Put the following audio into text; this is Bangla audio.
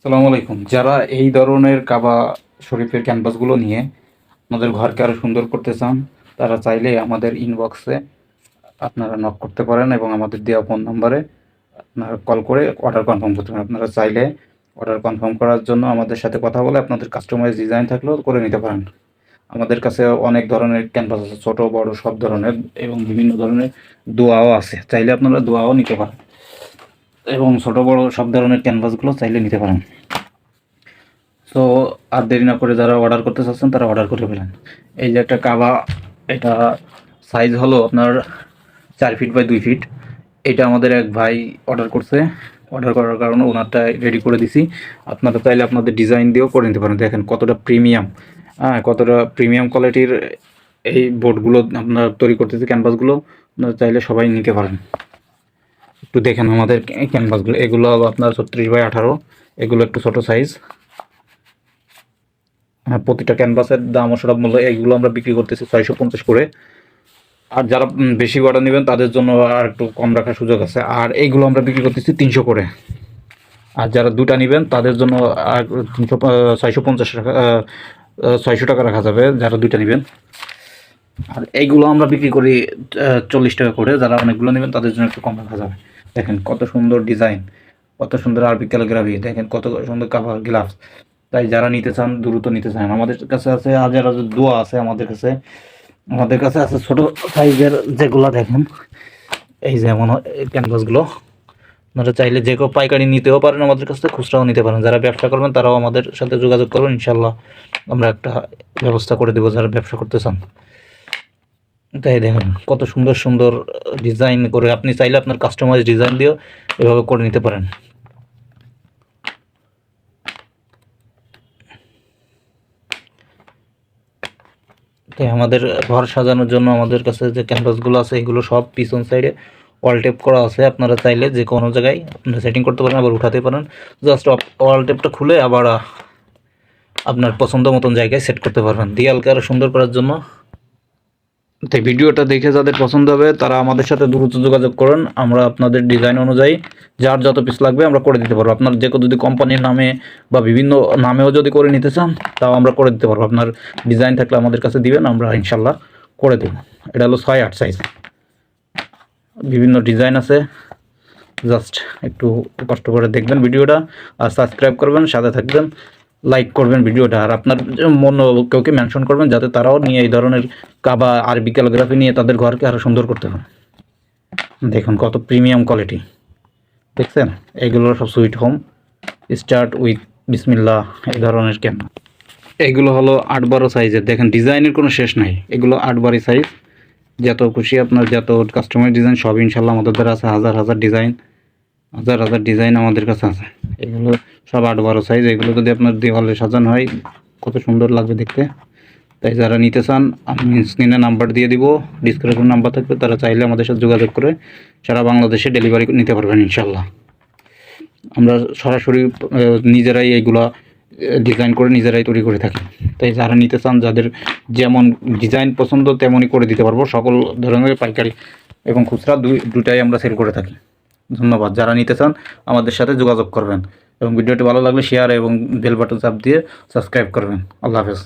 সালামু আলাইকুম। যারা এই ধরনের কাবা শরীফের ক্যানভাসগুলো নিয়ে আমাদের ঘরকে আরও সুন্দর করতে চান, তারা চাইলে আমাদের ইনবক্সে আপনারা নক করতে পারেন এবং আমাদের দেওয়া ফোন নম্বরে আপনারা কল করে অর্ডার কনফার্ম করতে পারেন। আপনারা চাইলে অর্ডার কনফার্ম করার জন্য আমাদের সাথে কথা বলে আপনাদের কাস্টমাইজ ডিজাইন থাকলেও করে নিতে পারেন। আমাদের কাছে অনেক ধরনের ক্যানভাস আছে, ছোট বড় সব ধরনের, এবং বিভিন্ন ধরনের দোয়াও আছে, চাইলে আপনারা দোয়াও নিতে পারেন এবং ছোট বড় সব ধরনের ক্যানভাসগুলো চাইলে নিতে পারেন। তো আর দেরি না করে যারা অর্ডার করতে চাচ্ছেন তারা অর্ডার করে ফেলেন। এই যে একটা কাবা, এটা সাইজ হলো আপনার 4 ফিট বাই 2 ফিট। এটা আমাদের এক ভাই অর্ডার করছে, অর্ডার করার কারণে ওনারটা রেডি করে দিছি। আপনারা চাইলে আপনাদের ডিজাইন দিয়েও করে নিতে পারেন। দেখেন কতটা প্রিমিয়াম, কতটা প্রিমিয়াম কোয়ালিটির এই বোর্ডগুলো আপনারা তৈরি করতেছি, ক্যানভাসগুলো আপনারা চাইলে সবাই নিতে পারেন। একটু দেখেন আমাদের ক্যানভাসগুলো, এগুলো হলো আপনার 36 বাই 18, এগুলো একটু ছোটো সাইজ। প্রতিটা ক্যানভাসের দাম ও সব মূল্য, এইগুলো আমরা বিক্রি করতেছি 650 করে। আর যারা বেশি অর্ডার নেবেন তাদের জন্য আর একটু কম রাখার সুযোগ আছে। আর এইগুলো আমরা বিক্রি করতেছি 300 করে। আর যারা দুটা নেবেন তাদের জন্য আর 650 টাকা, 600 টাকা রাখা যাবে যারা দুইটা নেবেন। আর এইগুলো আমরা বিক্রি করি 40 টাকা করে। যারা অনেকগুলো নেবেন তাদের জন্য একটু কম রাখা যাবে। দেখেন কত সুন্দর ডিজাইন, কত সুন্দর আরবি ক্যালিগ্রাফি, দেখেন কত সুন্দর কাভার গ্লাভস। তাই যারা নিতে চান দ্রুত নিতে চান। আমাদের কাছে আছে হাজার হাজার দোয়া আছে, আমাদের কাছে আছে ছোট সাইজের যেগুলো দেখেন, এই যেমন এই ক্যানভাসগুলো। আপনারা চাইলে যে কেউ পাইকারি নিতেও পারেন, আমাদের কাছ থেকে খুচরাও নিতে পারেন। যারা ব্যবসা করবেন তারাও আমাদের সাথে যোগাযোগ করবেন, ইনশাল্লাহ আমরা একটা ব্যবস্থা করে দেবো যারা ব্যবসা করতে চান। তাই দেখেন কত সুন্দর সুন্দর ডিজাইন করে আপনি চাইলে আপনার কাস্টমাইজ ডিজাইন দিয়েও এভাবে করে নিতে পারেন। তাই আমাদের ঘর সাজানোর জন্য আমাদের কাছে যে ক্যানভাসগুলো আছে এগুলো সব পিছন সাইডে ওয়াল টেপ করা আছে। আপনারা চাইলে যে কোনো জায়গায় আপনারা সেটিং করতে পারেন, আবার উঠাতে পারেন। জাস্ট ওয়াল টেপটা খুলে আবার আপনার পছন্দ মতন জায়গায় সেট করতে পারবেন, দেয়ালকে আরও সুন্দর করার জন্য। তাই ভিডিওটা দেখে যাদের পছন্দ হবে তারা আমাদের সাথে দ্রুত যোগাযোগ করুন। আমরা আপনাদের ডিজাইন অনুযায়ী যার যত পিস লাগবে আমরা করে দিতে পারবো। আপনার যে যদি কোম্পানির নামে বা বিভিন্ন নামেও যদি করে নিতে চান তাও আমরা করে দিতে পারবো। আপনার ডিজাইন থাকলে আমাদের কাছে দিবেন, আমরা ইনশাল্লাহ করে দেব। এটা হলো 6-8 সাইজ, বিভিন্ন ডিজাইন আছে। জাস্ট একটু কষ্ট করে দেখবেন ভিডিওটা, আর সাবস্ক্রাইব করবেন, সাথে থাকবেন, লাইক করবেন ভিডিওটা। আর আপনার কাউকে মেনশন করবেন যাতে তারাও নিয়ে এই ধরনের কাবা আরবি ক্যালিগ্রাফি নিয়ে তাদের ঘরকে আরও সুন্দর করতে হয়। দেখুন কত প্রিমিয়াম কোয়ালিটি, দেখছেন? এইগুলো সব সুইট হোম, স্টার্ট উইথ বিসমিল্লাহ, এই ধরনের কেন। এইগুলো হলো 8-12 সাইজের। দেখেন ডিজাইনের কোনো শেষ নাই, এগুলো 8-12 সাইজ। যত খুশি আপনার যত কাস্টমার ডিজাইন সব ইনশাল্লাহ আমাদের দ্বারা আছে। হাজার হাজার ডিজাইন আমাদের কাছে আছে। এগুলো সব 8-12 সাইজ। এগুলো যদি আপনার দেওয়ালে সাজানো হয় কত সুন্দর লাগবে দেখতে। তাই যারা নিতে চান আমি স্ক্রিনে নাম্বার দিয়ে দিব, ডিসক্রিপশন নাম্বার থাকবে, তারা চাইলে আমাদের সাথে যোগাযোগ করে সারা বাংলাদেশে ডেলিভারি নিতে পারবেন ইনশাল্লাহ। আমরা সরাসরি নিজেরাই এইগুলা ডিজাইন করে নিজেরাই তৈরি করে থাকি। তাই যারা নিতে চান, যাদের যেমন ডিজাইন পছন্দ তেমনই করে দিতে পারবো। সকল ধরনের পাইকারি এবং খুচরা দুটাই আমরা সেল করে থাকি। ধন্যবাদ। যারা নিতে চান আমাদের সাথে যোগাযোগ করবেন এবং ভিডিওটি ভালো লাগলে শেয়ার এবং বেল বাটন চাপ দিয়ে সাবস্ক্রাইব করবেন। আল্লাহ হাফেজ।